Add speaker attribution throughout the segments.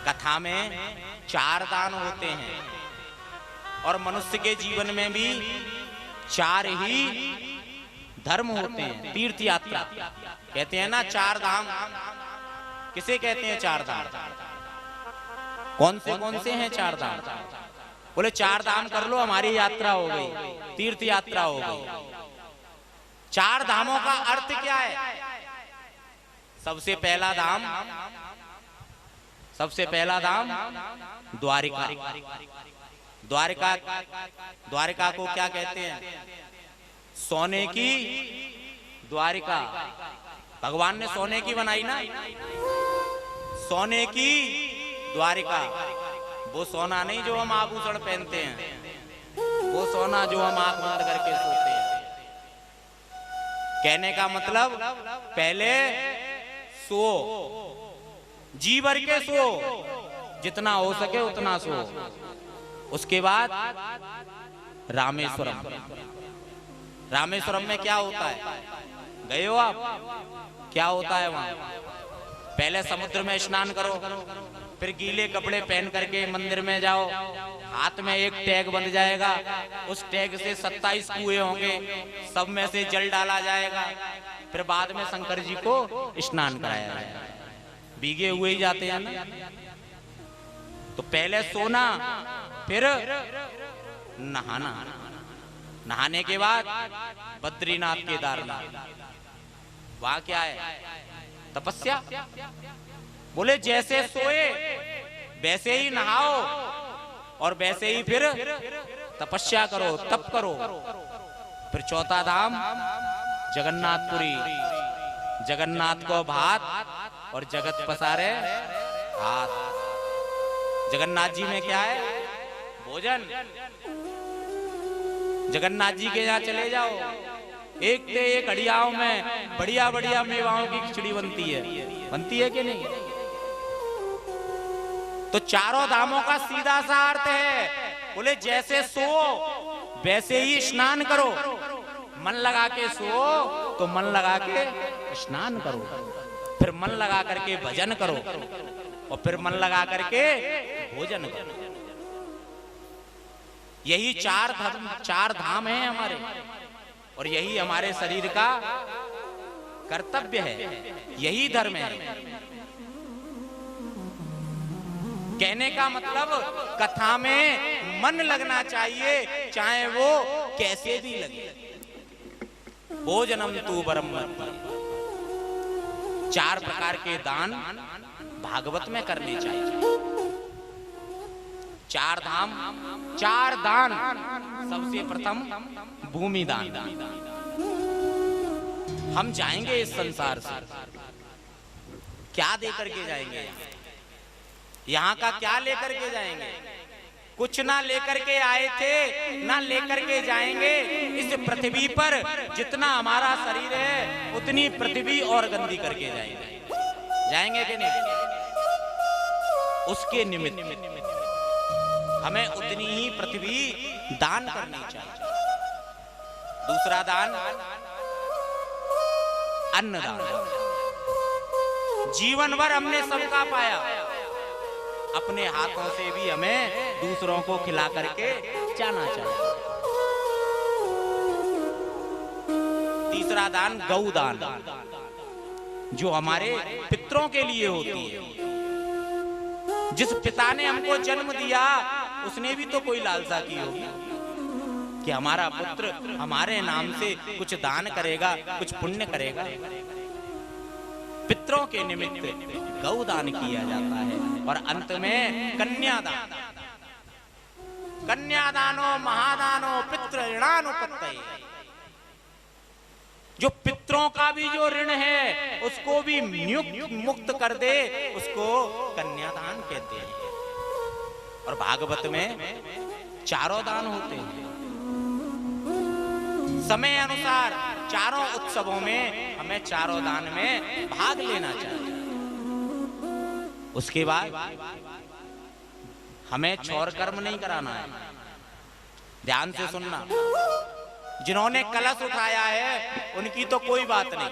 Speaker 1: कथा में 4 दान होते हैं और मनुष्य के जीवन में भी 4 ही धर्म होते हैं। तीर्थ यात्रा कहते हैं ना, 4 धाम किसे कहते हैं? 4 धाम कौन से हैं 4 धाम? बोले 4 धाम कर लो, हमारी यात्रा हो गई, तीर्थ यात्रा हो गई। 4 धामों का अर्थ क्या है? सबसे पहला धाम द्वारिका। द्वारिका को क्या कहते हैं? सोने की द्वारिका। भगवान ने सोने की बनाई ना, सोने की द्वारिका। वो सोना नहीं जो हम आभूषण पहनते हैं, वो सोना जो हम आंख बंद करके सोते हैं। कहने का मतलब पहले सो, जी भर के सो, जितना हो सके उतना सो। उसके बाद रामेश्वरम। रामेश्वरम में क्या होता है? गए हो आप? क्या होता है वहां? पहले समुद्र में स्नान करो, फिर गीले कपड़े पहन करके मंदिर में जाओ, हाथ में एक टैग बंध जाएगा, उस टैग से 27 कुएं होंगे, सब में से जल डाला जाएगा, फिर बाद में शंकर जी को स्नान कराया जाएगा। भीगे हुए ही जाते हैं ना। तो पहले सोना, फिर नहाना, नहाने के बाद बद्रीनाथ केदारनाथ। वहां क्या है? तपस्या। बोले जैसे सोए वैसे ही नहाओ और वैसे ही फिर तपस्या करो, तप करो। फिर चौथा धाम जगन्नाथपुरी। जगन्नाथ को भात और जगत पसारे हाथ। जगन्नाथ जी में क्या है? भोजन। जगन्नाथ जी के यहाँ चले जाओ, एक से एक हड़ियाओं में बढ़िया बढ़िया मेवाओं की खिचड़ी बनती है कि नहीं? तो 4 धामों का सीधा सा अर्थ है, बोले जैसे सो वैसे ही स्नान करो। मन लगा के सो तो मन लगा के स्नान करो, फिर मन लगा करके भजन करो और फिर मन लगा करके भोजन करो। यही 4 धाम हैं हमारे, और यही हमारे शरीर का कर्तव्य है, यही धर्म है। कहने का मतलब कथा में मन लगना चाहिए, चाहे वो कैसे भी लगे। भोजनम तू परम। 4 प्रकार के दान भागवत में करने चाहिए। 4 धाम, 4 दान। सबसे प्रथम भूमि दान। हम जाएंगे इस संसार से, क्या देकर के जाएंगे? यहाँ का क्या लेकर के जाएंगे? कुछ ना लेकर के आए थे, ना लेकर के जाएंगे। इस पृथ्वी पर जितना हमारा शरीर है उतनी पृथ्वी और गंदी करके जाएंगे कि नहीं? उसके निमित्त हमें उतनी ही पृथ्वी दान करनी चाहिए। दूसरा दान अन्नदान। जीवन भर हमने सबका पाया, अपने हाथों से भी हमें दूसरों को खिला करके जाना चाहिए। तीसरा दान गौदान, जो हमारे पितरों के लिए होती है। जिस पिता ने हमको जन्म दिया उसने भी तो कोई लालसा की होगी कि हमारा पुत्र हमारे नाम से कुछ दान करेगा, कुछ पुण्य करेगा। पितरों के निमित्त गौदान किया जाता है। और अंत में कन्यादान। कन्यादानो महादानो पितृ ऋणानुपत्तये। जो पितरों का भी जो ऋण है उसको भी मुक्त कर दे, उसको कन्यादान कहते हैं। और भागवत में 4 दान होते हैं। समय अनुसार 4 उत्सवों में हमें 4 दान में भाग लेना चाहिए। उसके बाद हमें छौर कर्म नहीं कराना है। ध्यान से सुनना। जिन्होंने कलश उठाया है उनकी तो कोई बात नहीं,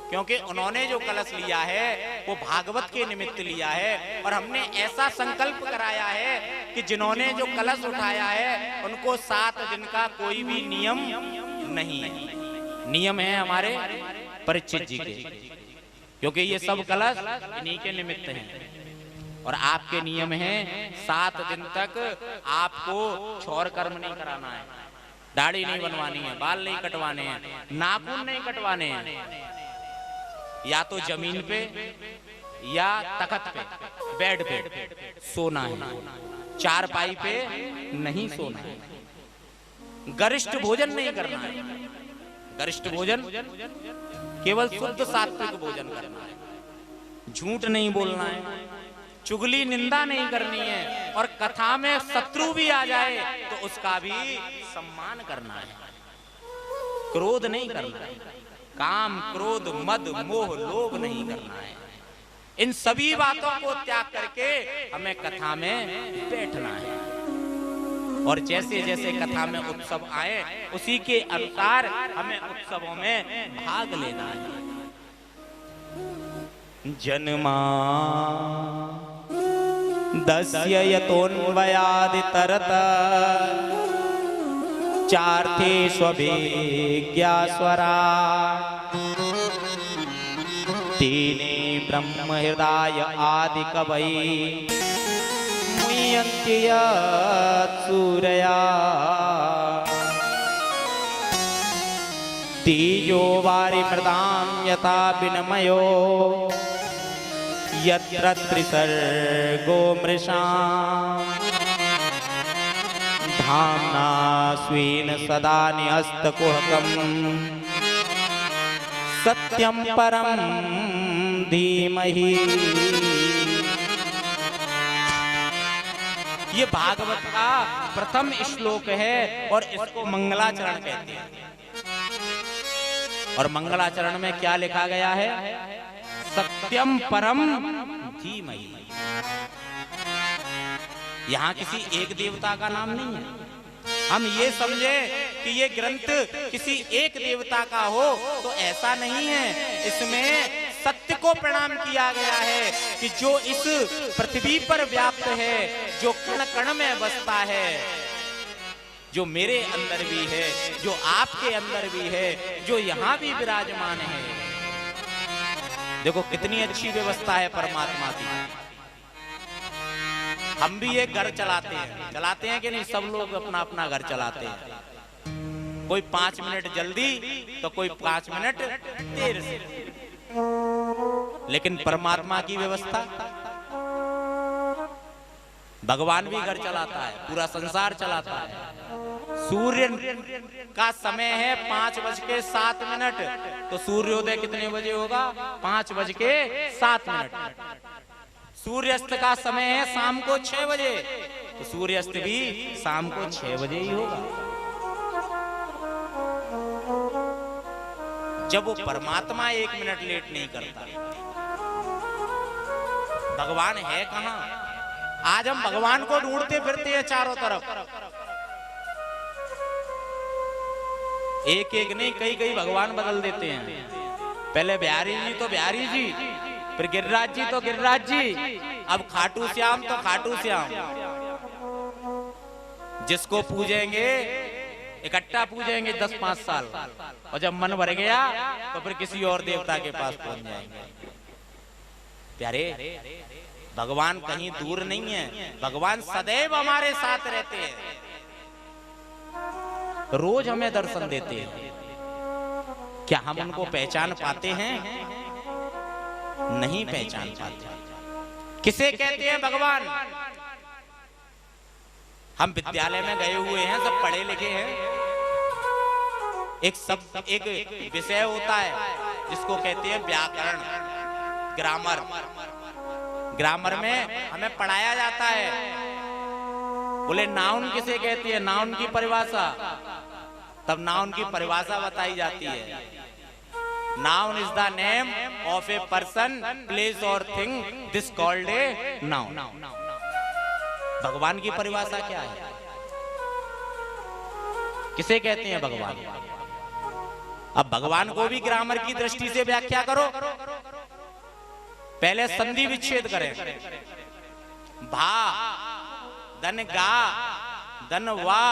Speaker 1: क्योंकि उन्होंने जो कलश लिया है वो भागवत के निमित्त लिया है। और हमने ऐसा संकल्प कराया है कि जिन्होंने जो कलश उठाया है उनको 7 दिन का कोई भी नियम नहीं है। नियम है हमारे परीक्षित जी के, क्योंकि ये सब कलश इन्हीं के निमित्त हैं। और आपके नियम हैं 7 दिन तक आपको छौर कर्म नहीं कराना है, दाढ़ी नहीं बनवानी है, बाल नहीं कटवाने हैं, नाखून नहीं कटवाने हैं। या तो जमीन पे या तखत पे, बेड पे सोना है, चारपाई पे नहीं सोना है, गरिष्ठ भोजन नहीं करना है। गरिष्ठ भोजन केवल शुद्ध सात्विक भोजन करना है, झूठ नहीं बोलना है, चुगली निंदा नहीं करनी है, और कथा में शत्रु भी आ जाए तो उसका भी सम्मान करना है। क्रोध नहीं करना है, काम क्रोध मद मोह लोभ नहीं करना है। इन सभी बातों को त्याग करके हमें कथा में बैठना है। और जैसे जैसे कथा में उत्सव आए उसी के अनुसार हमें उत्सवों में भाग लेना है। जन्मा दस्य यतोन्वयादि तरत चार्थे स्वभिज्ञा स्वरा तेने ब्रह्म हृदय आदि कवई मुह्यन्ति सूरया तेजो वारि मृदां यथा विनिमयो यत्र त्रिसर्गो मृषा धाम्ना स्वेन सदा निहस्तकुहकम् सत्यं परं धीमहि। ये भागवत का प्रथम श्लोक है और इसको मंगलाचरण कहते हैं। और मंगलाचरण में क्या लिखा गया है? सत्यम परम धीमहि। यहां किसी एक देवता का नाम नहीं है। हम ये समझे कि ये ग्रंथ किसी एक देवता का हो तो ऐसा नहीं है। इसमें सत्य को प्रणाम किया गया है कि जो इस पृथ्वी पर व्याप्त है, जो कण कण में बसता है, जो मेरे अंदर भी है, जो आपके अंदर भी है, जो यहाँ भी विराजमान है। देखो कितनी अच्छी व्यवस्था है परमात्मा की। हम भी एक घर चलाते हैं कि नहीं? सब लोग अपना अपना घर चलाते हैं। कोई 5 मिनट जल्दी तो कोई 5 मिनट देर से। लेकिन परमात्मा की व्यवस्था, भगवान भी घर चलाता है, पूरा संसार चलाता है। सूर्य का समय है 5:07, तो सूर्योदय कितने बजे होगा? 5:07। सूर्यास्त का समय है शाम को 6 बजे, तो सूर्यास्त भी शाम को 6 बजे ही होगा। जब वो परमात्मा 1 मिनट लेट नहीं करता, भगवान है कहां? आज हम भगवान को ढूंढते फिरते हैं चारों तरफ। एक एक नहीं, कई कई भगवान बदल देते हैं। पहले बिहारी जी तो बिहारी जी, फिर गिरिराज जी तो गिरिराज जी, अब खाटू श्याम तो खाटू श्याम। जिसको पूजेंगे इकट्ठा पूजेंगे 10-5 साल, और जब मन भर गया तो फिर किसी और देवता के पास पहुंच जाएंगे। प्यारे, भगवान कहीं दूर नहीं है, भगवान सदैव हमारे साथ रहते हैं, रोज हमें दर्शन देते हैं। क्या हम उनको पहचान पाते हैं? नहीं पहचान पाते। किसे कहते हैं भगवान? हम विद्यालय में गए हुए हैं, सब पढ़े लिखे हैं। एक विषय होता है जिसको कहते हैं व्याकरण, ग्रामर। ग्रामर में हमें पढ़ाया जाता है। बोले नाउन किसे कहती है? नाउन की परिभाषा। तब नाउन की परिभाषा बताई जाती है। Noun is the name of a person, place और thing, this called a noun. भगवान की परिभाषा क्या है? किसे कहते हैं भगवान? अब भगवान को भी ग्रामर की दृष्टि से व्याख्या करो। पहले संधि विच्छेद करें। भा धन गा धन वा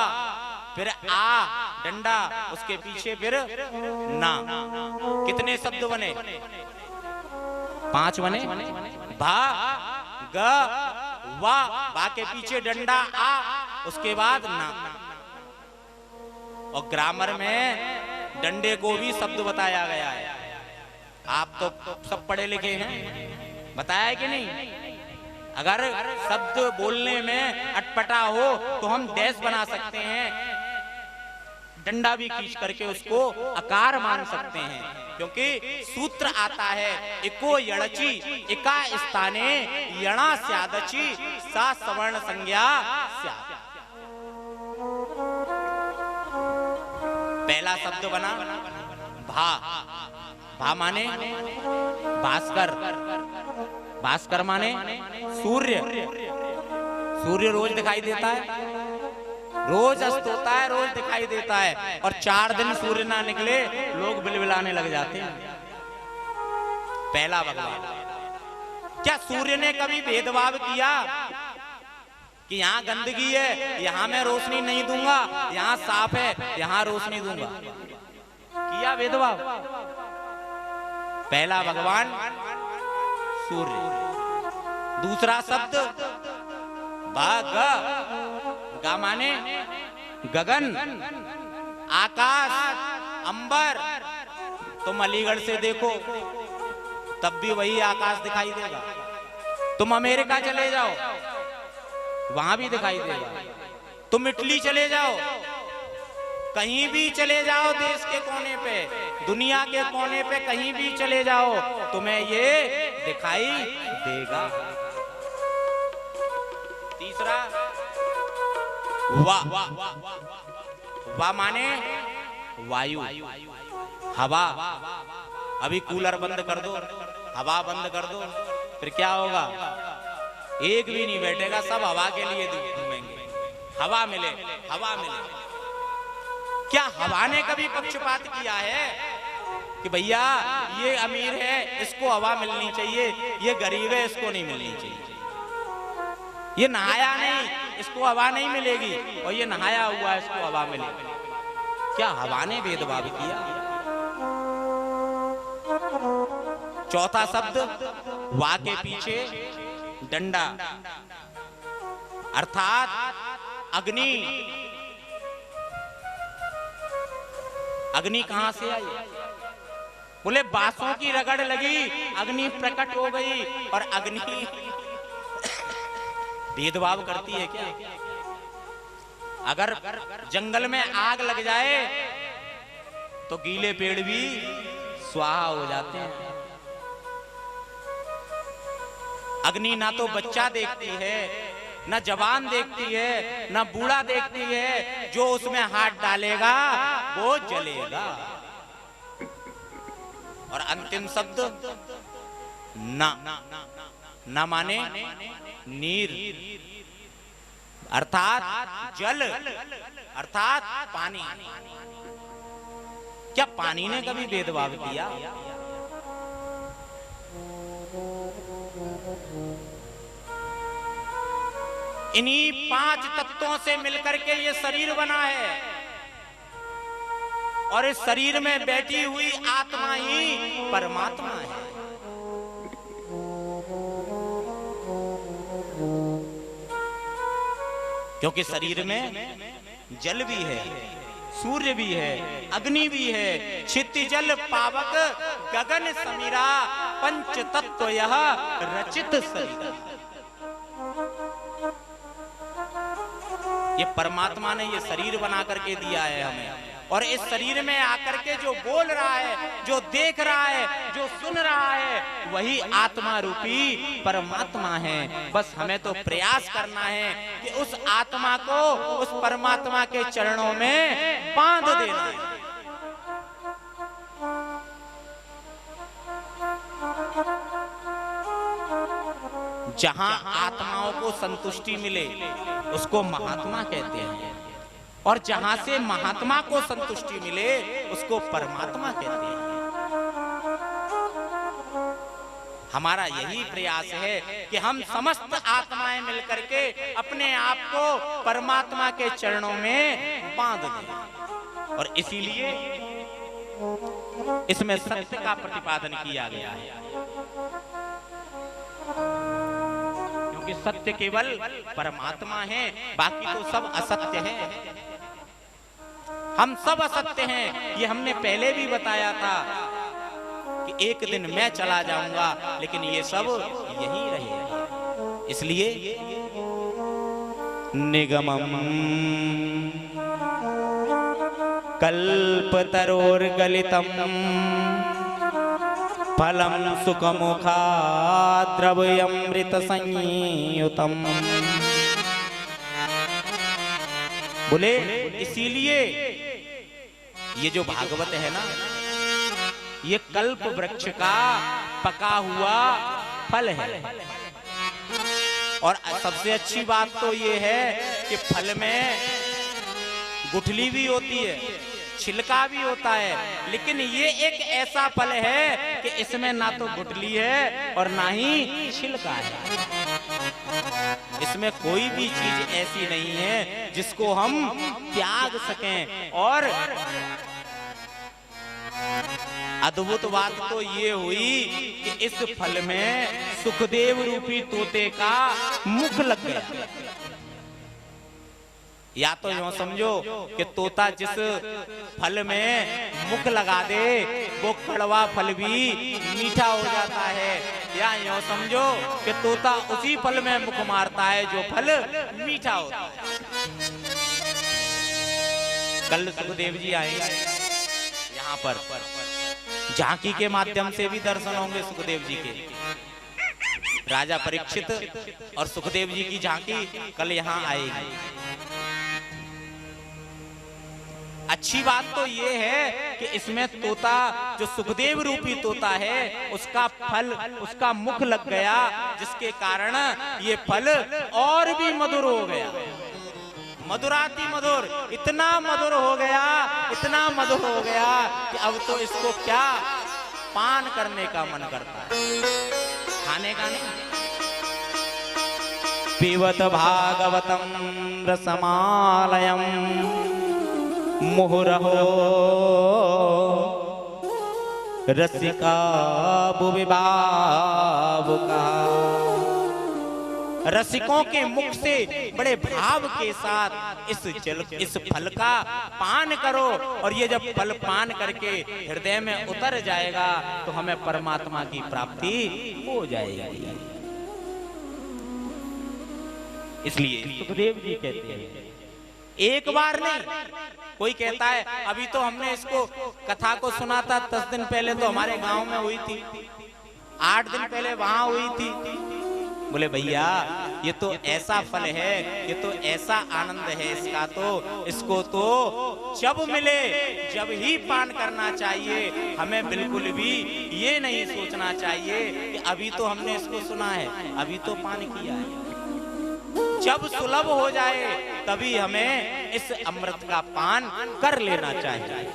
Speaker 1: फिर आ डंडा उसके पीछे फिर ना। कितने शब्द बने? 5 बने। भा ग वा, बा के पीछे डंडा आ उसके बाद ना। और ग्रामर में डंडे को भी शब्द बताया गया है। आप तो सब पढ़े लिखे हैं, बताया है कि नहीं? अगर शब्द बोलने में अटपटा हो तो हम डैश बना सकते हैं, डंडा भी खींच करके उसको आकार मान सकते हैं, क्योंकि सूत्र आता है इको यणचि इका स्थाने यणा स्यादचि सा सवर्ण संज्ञा स्यात्। पहला शब्द बना भा। भा माने भास्कर। भास्कर माने सूर्य। सूर्य रोज दिखाई देता है, रोज अस्त होता है, रोज दिखाई देता है। और 4 दिन सूर्य ना निकले लोग बिलबिलाने लग जाते हैं। पहला भगवान। क्या सूर्य ने कभी भेदभाव किया कि यहाँ गंदगी है, यहाँ मैं रोशनी नहीं दूंगा, यहाँ साफ है, यहाँ रोशनी दूंगा? किया भेदभाव? पहला भगवान सूर्य। दूसरा शब्द भाग। गा माने गगन, आकाश, अंबर। तुम अलीगढ़ से देखो तब भी वही आकाश दिखाई देगा। तुम अमेरिका चले जाओ वहां भी दिखाई देगा। तुम इटली चले जाओ, कहीं भी चले जाओ, देश के कोने पे, दुनिया के कोने पे कहीं भी चले जाओ, तुम्हें ये दिखाई देगा। तीसरा वा। वा माने वायु, हवा। अभी कूलर बंद कर दो, हवा बंद कर दो, फिर क्या होगा? एक भी नहीं बैठेगा, सब हवा के लिए घूमेंगे। हवा मिले, हवा मिले। क्या हवा ने कभी पक्षपात किया है कि भैया ये अमीर है इसको हवा मिलनी चाहिए, ये गरीब है इसको नहीं मिलनी चाहिए? ये नहाया नहीं इसको हवा नहीं मिलेगी, और ये नहाया हुआ है इसको हवा मिलेगी। क्या हवा ने भेदभाव किया? चौथा शब्द वा के पीछे डंडा, अर्थात अग्नि। अग्नि कहां से आई? बोले बांसों की रगड़ लगी, अग्नि प्रकट हो गई। और अग्नि भेदभाव करती है क्या? अगर जंगल में आग लग जाए तो गीले पेड़ भी स्वाहा हो जाते हैं। अग्नि ना तो बच्चा देखती है, ना जवान देखती है, ना बूढ़ा देखती है। जो उसमें हाथ डालेगा वो जलेगा। और अंतिम शब्द ना। ना माने नीर, अर्थात जल, अर्थात पानी। क्या पानी ने कभी भेदभाव किया? इन्हीं 5 तत्वों से मिलकर के ये शरीर बना है, और इस शरीर में बैठी हुई आत्मा ही परमात्मा है। क्योंकि शरीर में जल भी है, सूर्य भी है, अग्नि भी है, क्षिति जल पावक गगन समीरा, पंच तत्व यह रचित शरीर। ये परमात्मा ने ये शरीर बना करके दिया है हमें, और इस शरीर में आकर के जो बोल रहा है, जो देख रहा है, जो सुन रहा है, वही आत्मा रूपी परमात्मा है। बस हमें तो प्रयास करना है कि उस आत्मा को उस परमात्मा के चरणों में बांध देना है। जहां आत्माओं को संतुष्टि मिले उसको महात्मा कहते हैं। और जहां से महात्मा को संतुष्टि मिले उसको परमात्मा कहते हैं। हमारा यही प्रयास है कि हम समस्त आत्माएं मिलकर के अपने आप को परमात्मा के चरणों में बांध दें, और इसीलिए इसमें सत्य का प्रतिपादन किया गया है, क्योंकि सत्य केवल परमात्मा है, बाकी तो सब असत्य है। हम सब असत्य हैं, ये हमने पहले भी बताया था कि एक दिन मैं चला जाऊंगा, लेकिन ये सब यही रहेगा। इसलिए निगमम् कल्पतरोर्गलितम् फलम सुखमुखा द्रव्यमृत संयुतम्। बोले इसीलिए ये जो भागवत है ना, ये कल्प वृक्ष का पका हुआ फल है। और सबसे अच्छी बात तो ये है कि फल में गुठली भी होती है, छिलका भी होता है, लेकिन ये एक ऐसा फल है कि इसमें ना तो गुठली है और ना ही छिलका है। इसमें कोई भी चीज ऐसी नहीं है जिसको हम त्याग सकें। और अद्भुत बात तो ये हुई कि इस फल में सुखदेव रूपी तोते का मुख लग गया। या तो यूं समझो कि तोता जिस फल में मुख लगा दे वो कड़वा फल भी मीठा हो जाता है, या यूं समझो कि तोता उसी फल में मुख मारता है जो फल मीठा होता है। कल सुखदेव जी आएंगे यहाँ पर, झांकी के माध्यम से भी दर्शन होंगे सुखदेव जी के। राजा परीक्षित और सुखदेव जी की झांकी कल यहाँ आएगी। अच्छी बात तो ये है कि इसमें तोता जो सुखदेव रूपी तोता है उसका फल, उसका मुख लग गया, जिसके कारण ये फल और भी मधुर हो गया। मधुराति मधुर, इतना मधुर हो गया, इतना मधुर हो गया कि अब तो इसको क्या पान करने का मन करता है, खाने का नहीं। पिबत भागवतम रसमालयम मुहुरहो रसिका बुविबाबुका। रसिकों के मुख से बड़े भाव के साथ इस फल का पान करो, और ये जब फल पान करके हृदय में उतर जाएगा तो हमें परमात्मा की प्राप्ति हो जाएगी। इसलिए सुखदेव जी कहते हैं एक बार नहीं। कोई कहता है अभी तो हमने इसको कथा को सुना था 10 दिन पहले, तो हमारे गांव में हुई थी, 8 दिन पहले वहां हुई थी। बोले भैया ये तो ऐसा फल है, ये तो ऐसा आनंद है इसका, तो इसको तो जब मिले जब ही पान करना चाहिए। हमें बिल्कुल भी ये नहीं सोचना चाहिए कि अभी तो हमने इसको सुना है, अभी तो पान किया है। जब सुलभ हो जाए तभी हमें इस अमृत का पान कर लेना चाहिए।